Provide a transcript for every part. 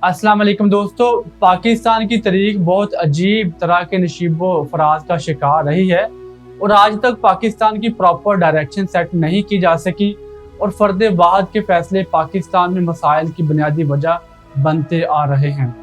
अस्सलाम वालेकुम दोस्तों, पाकिस्तान की तारीख बहुत अजीब तरह के नशीबो फराज का शिकार रही है और आज तक पाकिस्तान की प्रॉपर डायरेक्शन सेट नहीं की जा सकी और फर्द वाहद के फैसले पाकिस्तान में मसाइल की बुनियादी वजह बनते आ रहे हैं।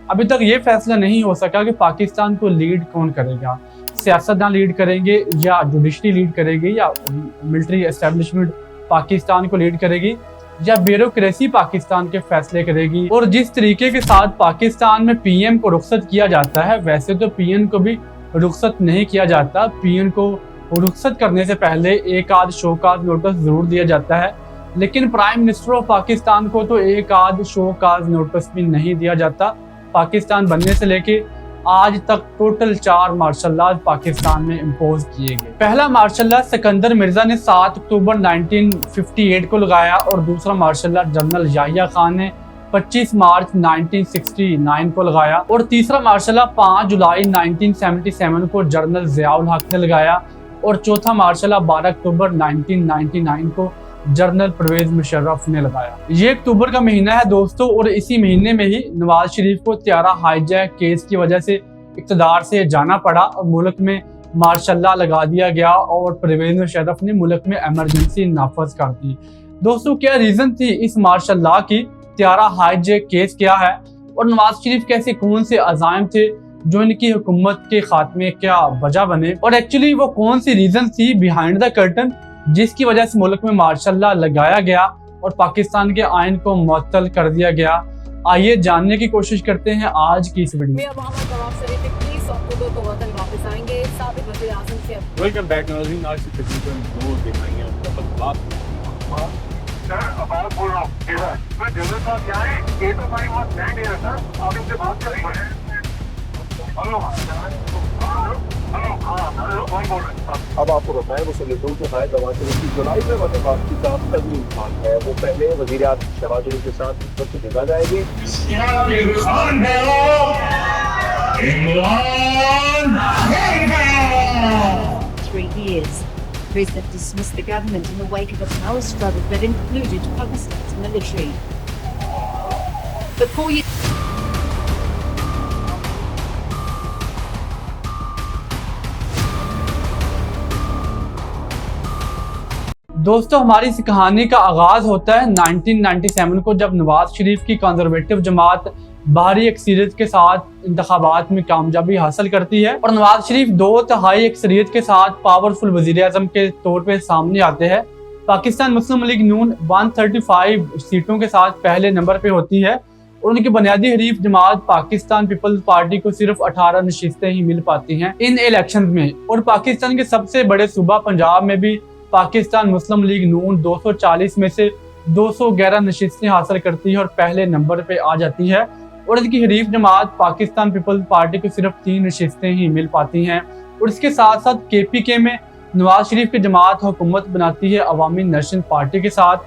अभी तक ये फैसला नहीं हो सका कि पाकिस्तान को लीड कौन करेगा, सियासतदान लीड करेंगे या जुडिशरी लीड करेगी या मिलिट्री एस्टेब्लिशमेंट पाकिस्तान को लीड करेगी या ब्यूरोक्रेसी पाकिस्तान के फैसले करेगी। और जिस तरीके के साथ पाकिस्तान में पीएम को रुखसत किया जाता है, वैसे तो पीएम को भी रुखसत नहीं किया जाता। पीएम को रुखसत करने से पहले एक आध शोकाज नोटिस जरूर दिया जाता है, लेकिन प्राइम मिनिस्टर ऑफ पाकिस्तान को तो एक आध शोकाज नोटिस भी नहीं दिया जाता। पाकिस्तान बनने से लेके आज तक टोटल 4 मार्शल लॉ पाकिस्तान में इम्पोज किए गए। पहला मार्शल लॉ सिकंदर मिर्जा ने 7 अक्टूबर 1958 को लगाया और दूसरा martial law general Yahya Khan ने 25 मार्च 1969 को लगाया और तीसरा मार्शल लॉ 5 जुलाई 1977 को जनरल जियाउल हक ने लगाया और चौथा मार्शल लॉ 12 अक्टूबर 1999 को जनरल परवेज मुशर्रफ ने लगाया। ये अक्टूबर का महीना है दोस्तों, और इसी महीने में ही नवाज शरीफ को त्यारा हाईजैक केस की वजह से इक़्तिदार से जाना पड़ा और मुल्क में मार्शल लॉ लगा दिया गया और परवेज मुशर्रफ ने मुल्क में इमरजेंसी नाफज कर दी। दोस्तों, क्या रीजन थी इस मार्शल लॉ की? त्यारा हाईजैक केस क्या है और नवाज शरीफ कैसे कौन से अज़ाइम थे जो इनकी हुकूमत के खात्मे क्या वजह बने, और एक्चुअली वो कौन सी रीजन थी बिहाइंड द कर्टन जिसकी वजह से मुल्क में मार्शल लॉ लगाया गया और पाकिस्तान के आइन को मुअत्तल कर दिया गया। आइए जानने की कोशिश करते हैं आज की इस वीडियो में। अब आपको बताएं वो सलीटों के हाय नवाज शरीफ की जुलाई में वतन की साथ तगली खान है, वो पहले वज़ीर आज़म शहबाज शरीफ के साथ इस वक्त जगह जाएगी। President dismissed the government in the wake of a power struggle that included Pakistan's military. Before you दोस्तों, हमारी इस कहानी का आगाज होता है 1997 को, जब नवाज शरीफ की कंजर्वेटिव जमात भारी अक्सरियत के साथ इंतखाबात में कामयाबी हासिल करती है और नवाज शरीफ 2/3 अक्सरियत के साथ पावरफुल वजीर आजम के तौर पे सामने आते हैं। पाकिस्तान मुस्लिम लीग नून 135 सीटों के साथ पहले नंबर पे होती है और उनकी बुनियादी हरीफ जमात पाकिस्तान पीपल्स पार्टी को सिर्फ 18 नशिस्तें ही मिल पाती हैं इन इलेक्शन में। और पाकिस्तान के सबसे बड़े सूबा पंजाब में भी पाकिस्तान मुस्लिम लीग नून 240 में से 211 नशिस्तें हासिल करती है और पहले नंबर पे आ जाती है और इसकी हरीफ जमात पाकिस्तान पीपल्स पार्टी को सिर्फ 3 नशिस्तें ही मिल पाती हैं। और इसके साथ साथ KPK में नवाज शरीफ की जमात हुकूमत बनाती है अवामी नेशनल पार्टी के साथ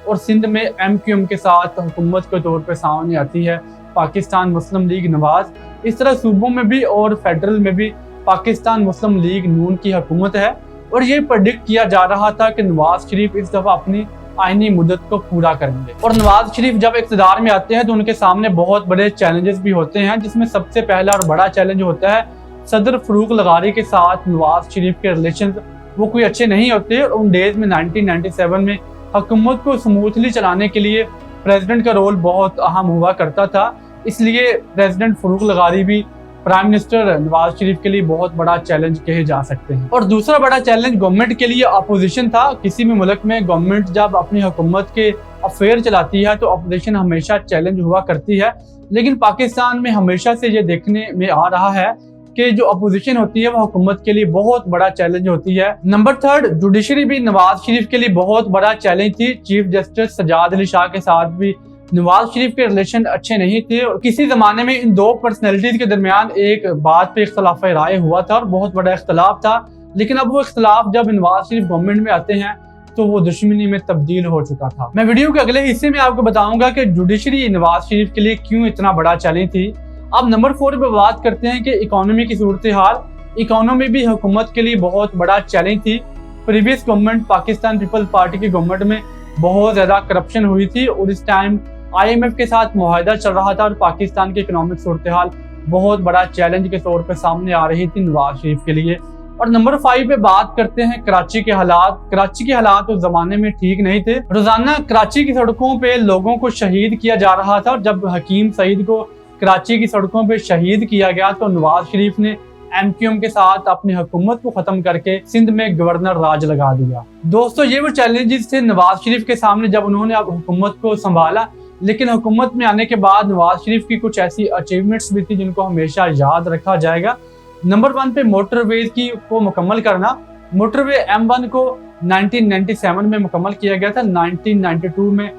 और सिंध में MQM के साथ हुकूमत के तौर पर सामने आती है पाकिस्तान मुस्लिम लीग नवाज। इस तरह सूबों में भी और फेडरल में भी पाकिस्तान मुस्लिम लीग नून की हुकूमत है और ये प्रेडिक्ट किया जा रहा था कि नवाज शरीफ इस दफा अपनी आईनी मुद्दत को पूरा करेंगे। और नवाज शरीफ जब इक़्तिदार में आते हैं तो उनके सामने बहुत बड़े चैलेंजेस भी होते हैं, जिसमें सबसे पहला और बड़ा चैलेंज होता है सदर फरूक लगारी के साथ नवाज शरीफ के रिलेशन वो कोई अच्छे नहीं होते। और उन डेज में 1997 में हुकूमत को स्मूथली चलाने के लिए प्रेसिडेंट का रोल बहुत अहम हुआ करता था, इसलिए प्रेसिडेंट फरूक लगारी भी प्राइम मिनिस्टर नवाज शरीफ के लिए बहुत बड़ा चैलेंज कहे जा सकते हैं। और दूसरा बड़ा चैलेंज गवर्नमेंट के लिए अपोजिशन था। किसी भी मुल्क में गवर्नमेंट जब अपनी हुकूमत के अफेयर चलाती है तो अपोजिशन हमेशा चैलेंज हुआ करती है, लेकिन पाकिस्तान में हमेशा से ये देखने में आ रहा है कि जो अपोजिशन होती है वो हुकूमत के लिए बहुत बड़ा चैलेंज होती है। नंबर 3, जुडिशरी भी नवाज शरीफ के लिए बहुत बड़ा चैलेंज थी। चीफ जस्टिस सजाद अली शाह के साथ भी नवाज शरीफ के रिलेशन अच्छे नहीं थे और किसी जमाने में इन दो पर्सनैलिटीज के दरमियान एक बात पे इख्तलाफ राय हुआ था और बहुत बड़ा इख्तलाफ था, लेकिन अब वो इख्तलाफ जब नवाज शरीफ गवर्नमेंट में आते हैं तो वो दुश्मनी में तब्दील हो चुका था। मैं वीडियो के अगले हिस्से में आपको बताऊंगा कि जुडिशरी नवाज शरीफ के लिए क्यों इतना बड़ा चैलेंज थी। अब नंबर 4 पे बात करते हैं कि इकोनॉमी की सूरत हाल। इकोनॉमी भी हुकूमत के लिए बहुत बड़ा चैलेंज थी। प्रीवियस गवर्नमेंट पाकिस्तान पीपल्स पार्टी की गवर्नमेंट में बहुत ज्यादा करप्शन हुई थी और इस टाइम IMF के साथ मुआहदा चल रहा था और पाकिस्तान की इकोनॉमिक सूरत हाल बहुत बड़ा चैलेंज के तौर पे सामने आ रही थी नवाज शरीफ के लिए। और नंबर 5 पे बात करते हैं कराची के हालात। कराची के हालात उस जमाने में ठीक नहीं थे। रोजाना कराची की सड़कों पे लोगों को शहीद किया जा रहा था और जब हकीम सईद को कराची की सड़कों पे शहीद किया गया तो नवाज शरीफ ने MQM के साथ अपनी हुकूमत को खत्म करके सिंध में गवर्नर राज लगा दिया। दोस्तों, ये वो चैलेंजेस थे नवाज शरीफ के सामने जब उन्होंने अब हुकूमत को संभाला। लेकिन हुकूमत में आने के बाद नवाज शरीफ की कुछ ऐसी अचीवमेंट्स भी थी जिनको हमेशा याद रखा जाएगा। नंबर 1 पे मोटरवेज को मुकम्मल करना। मोटरवे M1 को 1997 में मुकम्मल किया गया था। 1992 में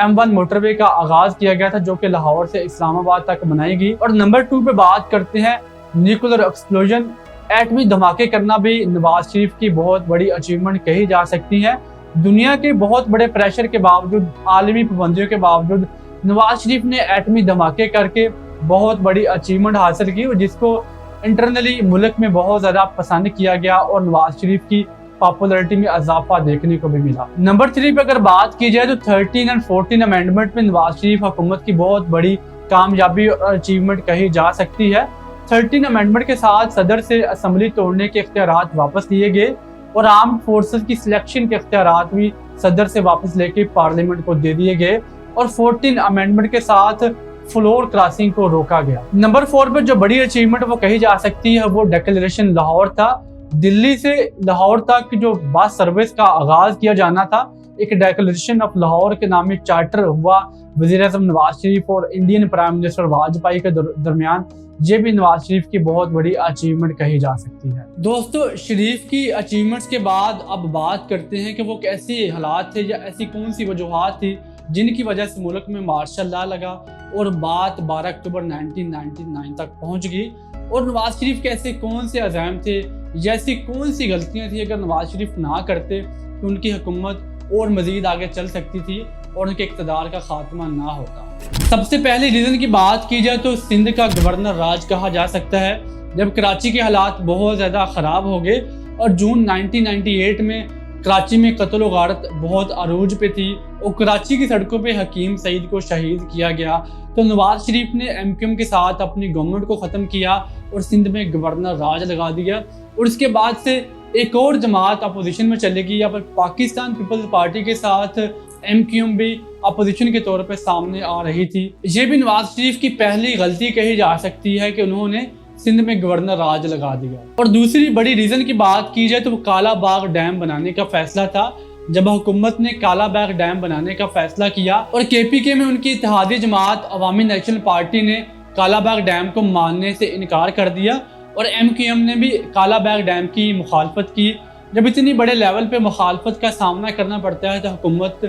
M1 मोटरवे का आगाज किया गया था जो कि लाहौर से इस्लामाबाद तक बनाई गई। और नंबर 2 पे बात करते हैं न्यूक्लियर एक्सप्लोजन, एटमी धमाके करना भी नवाज शरीफ की बहुत बड़ी अचीवमेंट कही जा सकती है। दुनिया के बहुत बड़े प्रेशर के बावजूद, आलमी पाबंदियों के बावजूद नवाज शरीफ ने एटमी धमाके करके बहुत बड़ी अचीवमेंट हासिल की और जिसको इंटरनली मुल्क में बहुत ज़्यादा पसंद किया गया और नवाज शरीफ की पॉपुलैरिटी में इजाफा देखने को भी मिला। नंबर 3 पे अगर बात की जाए तो 13 और 14 अमेंडमेंट में नवाज शरीफ हुकूमत की बहुत बड़ी कामयाबी और अचीवमेंट कही जा सकती है। 13 अमेंडमेंट के साथ सदर से असम्बली तोड़ने के इख्तियारात वापस लिए गए और आर्म फोर्सेस की सिलेक्शन के इख्तियारात भी सदर से वापस लेके पार्लियामेंट को दे दिए गए और 14 अमेंडमेंट के साथ फ्लोर क्रॉसिंग को रोका गया। नंबर 4 पर जो बड़ी अचीवमेंट वो कही जा सकती है वो डिक्लेरेशन लाहौर था। दिल्ली से लाहौर तक जो बस सर्विस का आगाज किया जाना था, एक डिक्लेरेशन ऑफ लाहौर के नामी चार्टर हुआ वज़ीर-ए-आज़म नवाज शरीफ और इंडियन प्राइम मिनिस्टर वाजपेयी के दरमियान। ये भी नवाज शरीफ की बहुत बड़ी अचीवमेंट कही जा सकती है। दोस्तों, शरीफ की अचीवमेंट्स के बाद अब बात करते हैं कि वो कैसे हालात थे या ऐसी कौन सी वजूहात थी जिनकी वजह से मुल्क में मार्शल लॉ लगा और बात 12 अक्टूबर 1999 तक पहुंच गई। और नवाज शरीफ के ऐसे कौन से अज़ाम थे या ऐसी कौन सी गलतियां थी अगर नवाज शरीफ ना करते तो उनकी हुकूमत और मजीद आगे चल सकती थी और उनके इक़्तिदार का खात्मा ना होता। सबसे पहले रीज़न की बात की जाए तो सिंध का गवर्नर राज कहा जा सकता है। जब कराची के हालात बहुत ज़्यादा ख़राब हो गए और जून 1998 में कराची में कत्ल व गारत बहुत अरूज पे थी और कराची की सड़कों पे हकीम सईद को शहीद किया गया तो नवाज शरीफ ने MQM के साथ अपनी गवर्नमेंट को ख़त्म किया और सिंध में गवर्नर राज लगा दिया। और इसके बाद से एक और जमात अपोजिशन में चली गई। यहाँ पर पाकिस्तान पीपल्स पार्टी के साथ MQM भी अपोजिशन के तौर पे सामने आ रही थी। ये भी नवाज शरीफ की पहली गलती कही जा सकती है कि उन्होंने सिंध में गवर्नर राज लगा दिया। और दूसरी बड़ी रीज़न की बात की जाए तो वो काला बाग डैम बनाने का फैसला था। जब हुकूमत ने काला बाग डैम बनाने का फैसला किया और KPK में उनकी इत्तेहादी जमात अवामी नेशनल पार्टी ने काला बाग डैम को मानने से इनकार कर दिया और MQM ने भी काला बाग डैम की मुखालफत की। जब इतनी बड़े लेवल पे मुखालफत का सामना करना पड़ता है तो हुकूमत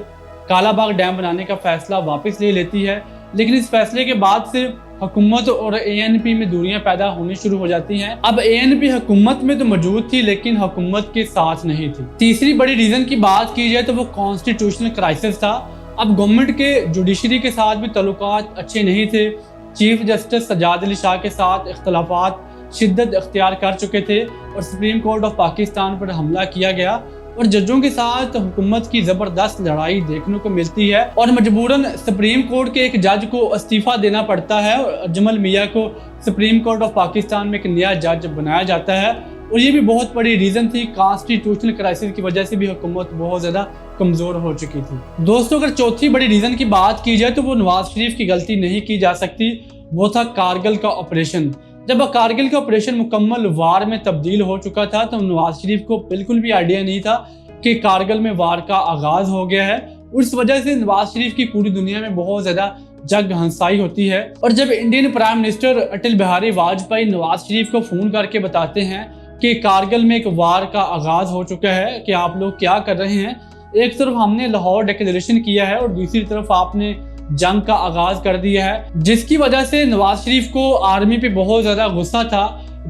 काला बाग डैम बनाने का फैसला वापस ले लेती है। लेकिन इस फैसले के बाद से हुकूमत और ANP में दूरियां पैदा होनी शुरू हो जाती हैं। अब ANP हुकूमत में तो मौजूद थी लेकिन हुकूमत के साथ नहीं थी। तीसरी बड़ी रीज़न की बात की जाए तो वो कॉन्स्टिट्यूशनल क्राइसिस था। अब गवर्नमेंट के जुडिशरी के साथ भी तल्लुकात अच्छे नहीं थे। चीफ जस्टिस सज्जाद अली शाह के साथ इख्तलाफात शिद्दत इख्तियार कर चुके थे और सुप्रीम कोर्ट ऑफ पाकिस्तान पर हमला किया गया और जजों के साथ हुकूमत की ज़बरदस्त लड़ाई देखने को मिलती है और मजबूरन सुप्रीम कोर्ट के एक जज को इस्तीफ़ा देना पड़ता है और अजमल मियाँ को सुप्रीम कोर्ट ऑफ पाकिस्तान में एक नया जज बनाया जाता है। और ये भी बहुत बड़ी रीज़न थी। कॉन्स्टिट्यूशनल क्राइसिस की वजह से भी हुकूमत बहुत ज़्यादा कमज़ोर हो चुकी थी। दोस्तों, अगर चौथी बड़ी रीज़न की बात की जाए तो वो नवाज शरीफ की गलती नहीं की जा सकती, वो था कारगिल का ऑपरेशन। जब कारगिल का ऑपरेशन मुकम्मल वार में तब्दील हो चुका था तो नवाज शरीफ को बिल्कुल भी आइडिया नहीं था कि कारगिल में वार का आगाज हो गया है। उस वजह से नवाज शरीफ की पूरी दुनिया में बहुत ज़्यादा जग हंसाई होती है। और जब Indian prime minister Atal Bihari Vajpayee Nawaz Sharif को फ़ोन करके बताते हैं कि कारगिल में एक वार का आगाज हो चुका है कि आप लोग क्या कर रहे हैं, एक तरफ हमने लाहौर डिक्लेरेशन किया है और दूसरी तरफ आपने जंग का आगाज कर दिया है, जिसकी वजह से नवाज शरीफ को आर्मी पे बहुत ज़्यादा गुस्सा था।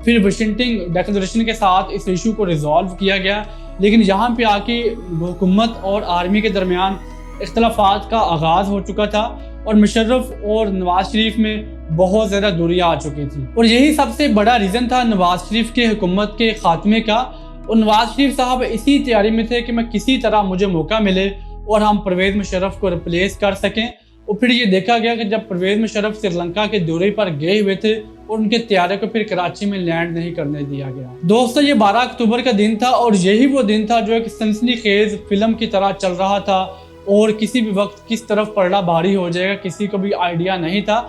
फिर वाशिंगटन डिक्लेरेशन के साथ इस इशू को रिजॉल्व किया गया, लेकिन यहाँ पे आके हुकूमत और आर्मी के दरमियान इख्तलाफात का आगाज़ हो चुका था और मुशर्रफ और नवाज शरीफ में बहुत ज़्यादा दूरियाँ आ चुकी थी। और यही सबसे बड़ा रीज़न था नवाज शरीफ के हुकूमत के खात्मे का। और नवाज शरीफ साहब इसी तैयारी में थे कि मैं किसी तरह मुझे मौका मिले और हम परवेज़ मुशर्रफ को रिप्लेस कर सकें और फिर ये देखा गया कि जब परवेज मुशर्रफ श्रीलंका के दौरे पर गए हुए थे और उनके त्यारे को फिर कराची में लैंड नहीं करने दिया गया। दोस्तों ये 12 अक्टूबर का दिन था और यही वो दिन था जो एक सनसनीखेज फिल्म की तरह चल रहा था और किसी भी वक्त किस तरफ पलड़ा भारी हो जाएगा किसी को भी आइडिया नहीं था।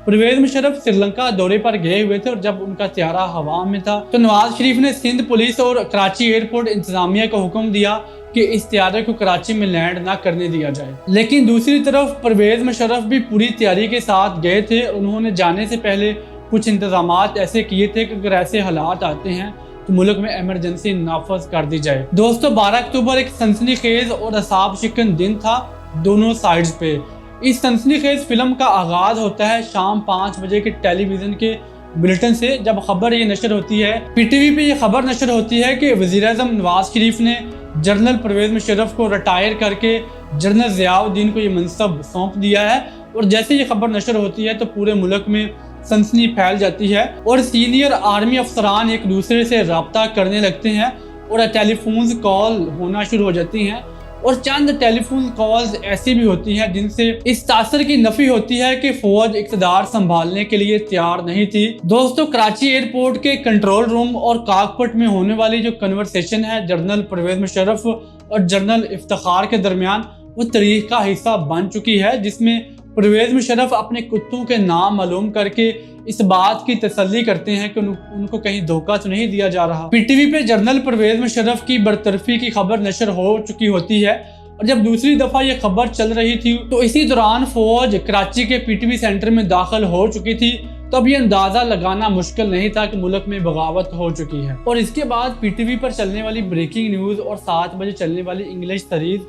परवेज मुशर्रफ श्रीलंका दौरे पर गए हुए थे और जब उनका त्यारा हवा में था तो नवाज शरीफ ने सिंध पुलिस और कराची एयरपोर्ट इंतजामिया को हुक्म दिया कि इस त्यारे को कराची में लैंड ना करने दिया जाए। लेकिन दूसरी तरफ परवेज मुशर्रफ भी पूरी तैयारी के साथ गए थे। उन्होंने जाने से पहले कुछ इंतजामात ऐसे किए थे कि अगर ऐसे हालात आते हैं तो मुल्क में इमरजेंसी नाफज कर दी जाए। दोस्तों 12 अक्टूबर एक सनसनीखेज और असाब शिकन दिन था दोनों साइड्स पे। इस सनसनीखेज फिल्म का आगाज होता है शाम 5 बजे के टेलीविजन के बुलेटिन से, जब खबर ये नशर होती है पीटीवी पे ये खबर नशर होती है कि वज़ीर-ए-आज़म नवाज शरीफ ने जनरल परवेज मुशर्रफ को रिटायर करके जनरल ज़ियाउद्दीन को ये मनसब सौंप दिया है। और जैसे ये खबर नशर होती है तो पूरे मुल्क में सनसनी फैल जाती है और सीनियर आर्मी अफसरान एक दूसरे से रब्ता करने लगते हैं और टेलीफोन कॉल होना शुरू हो जाती हैं। और चंद टेलीफोन कॉल्स ऐसी भी होती हैं जिनसे इस तासर की नफी होती है कि फौज इक़्तिदार संभालने के लिए तैयार नहीं थी। दोस्तों कराची एयरपोर्ट के कंट्रोल रूम और काकपट में होने वाली जो कन्वर्सेशन है जनरल परवेज मुशर्रफ और जनरल इफ्तिखार के दरमियान वो तारीख का हिस्सा बन चुकी है, जिसमें परवेज मुशर्रफ अपने कुत्तों के नाम मालूम करके इस बात की तसल्ली करते हैं कि उनको कहीं धोखा तो नहीं दिया जा रहा। पीटीवी पे जनरल परवेज मुशर्रफ की बरतरफी की खबर नशर हो चुकी होती है और जब दूसरी दफा ये खबर चल रही थी तो इसी दौरान फौज कराची के पीटीवी सेंटर में दाखिल हो चुकी थी। तो अब ये अंदाजा लगाना मुश्किल नहीं था कि मुल्क में बगावत हो चुकी है। और इसके बाद पीटीवी पर चलने वाली ब्रेकिंग न्यूज और 7 बजे चलने वाली इंग्लिश सीरीज,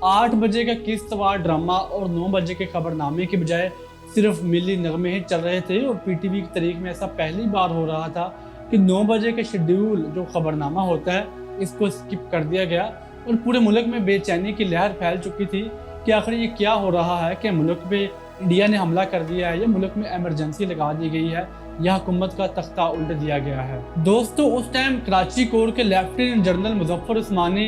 8 बजे का किस्तवार ड्रामा और 9 बजे के खबरनामे की बजाय सिर्फ मिली नगमे ही चल रहे थे। और पीटीवी की तारीख में ऐसा पहली बार हो रहा था कि 9 बजे के शेड्यूल जो खबरनामा होता है इसको स्किप कर दिया गया और पूरे मुल्क में बेचैनी की लहर फैल चुकी थी कि आखिर ये क्या हो रहा है कि मुल्क पे इंडिया ने हमला कर दिया है या मुल्क में इमरजेंसी लगा दी गई है या हुकूमत का तख्ता उल्ट दिया गया है। दोस्तों उस टाइम कराची कोर के लेफ्टिनेंट जनरल मुजफ्फर उस्मानी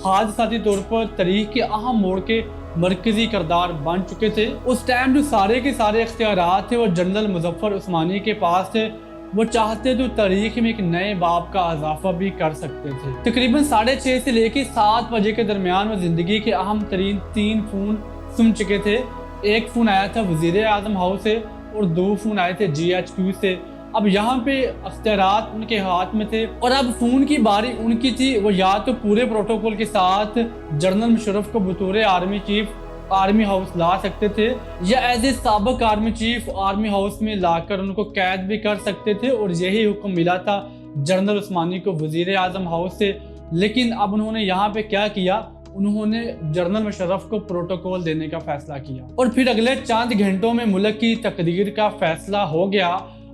हादसाती तौर पर तारीख के अहम मोड़ के मरकजी किरदार बन चुके थे। उस टाइम जो सारे के सारे इख्तियारात थे वो जनरल मुजफ्फर उस्मानी के पास थे। वो चाहते तो तारीख में एक नए बाब का इजाफा भी कर सकते थे। तकरीबन 6:30 से लेकर 7 बजे के दरमियान वो जिंदगी के अहम तरीन 3 फ़ोन सुन चुके थे। एक फ़ोन आया था वज़ीर-ए-आज़म हाउस से और 2 फ़ोन आए थे GHQ से। अब यहाँ पे अख्तियारात उनके हाथ में थे और अब फ़ोन की बारी उनकी थी। वो या तो पूरे प्रोटोकॉल के साथ जनरल मुशर्रफ को बतौर आर्मी चीफ आर्मी हाउस ला सकते थे या एज ए साबिक आर्मी चीफ आर्मी हाउस में लाकर उनको कैद भी कर सकते थे। और यही हुक्म मिला था जनरल उस्मानी को वज़ीर-ए-आज़म हाउस से। लेकिन अब उन्होंने यहाँ पे क्या किया, उन्होंने जनरल मुशर्रफ को प्रोटोकॉल देने का फैसला किया और फिर अगले चंद घंटों में मुल्क की तकदीर का फैसला हो गया।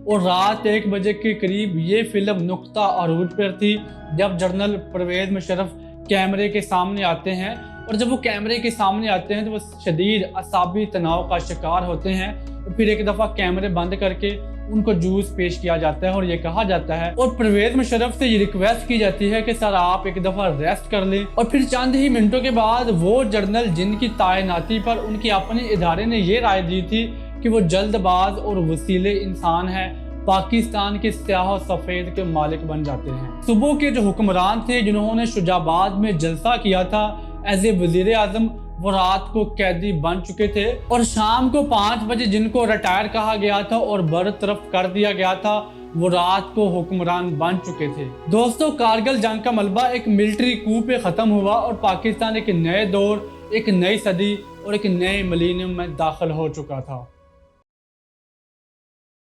और रात 1 बजे के करीब ये फिल्म नुक्ता अरूज पर थी जब जनरल परवेज मुशर्रफ कैमरे के सामने आते हैं। और जब वो कैमरे के सामने आते हैं तो वो शदीद असाबी तनाव का शिकार होते हैं। और फिर एक दफ़ा कैमरे बंद करके उनको जूस पेश किया जाता है और ये कहा जाता है और परवेज मुशर्रफ से ये रिक्वेस्ट की जाती है कि सर आप एक दफ़ा रेस्ट कर लें। और फिर चंद ही मिनटों के बाद वो जनरल जिनकी तैनाती पर उनके अपने इदारे ने ये राय दी थी कि वो जल्दबाज और वसीले इंसान है, पाकिस्तान के स्याह सफ़ेद के मालिक बन जाते हैं। सुबह के जो हुक्मरान थे जिन्होंने शुजाबाद में जलसा किया था एज ए वज़ीर-ए-आज़म, वो रात को कैदी बन चुके थे। और शाम को 5 बजे जिनको रिटायर कहा गया था और बरतरफ कर दिया गया था वो रात को हुक्मरान बन चुके थे। दोस्तों कारगिल जंग का मलबा एक मिलिट्री कू पे ख़त्म हुआ और पाकिस्तान एक नए दौर, एक नई सदी और एक नए मिलेनियम में दाखिल हो चुका था।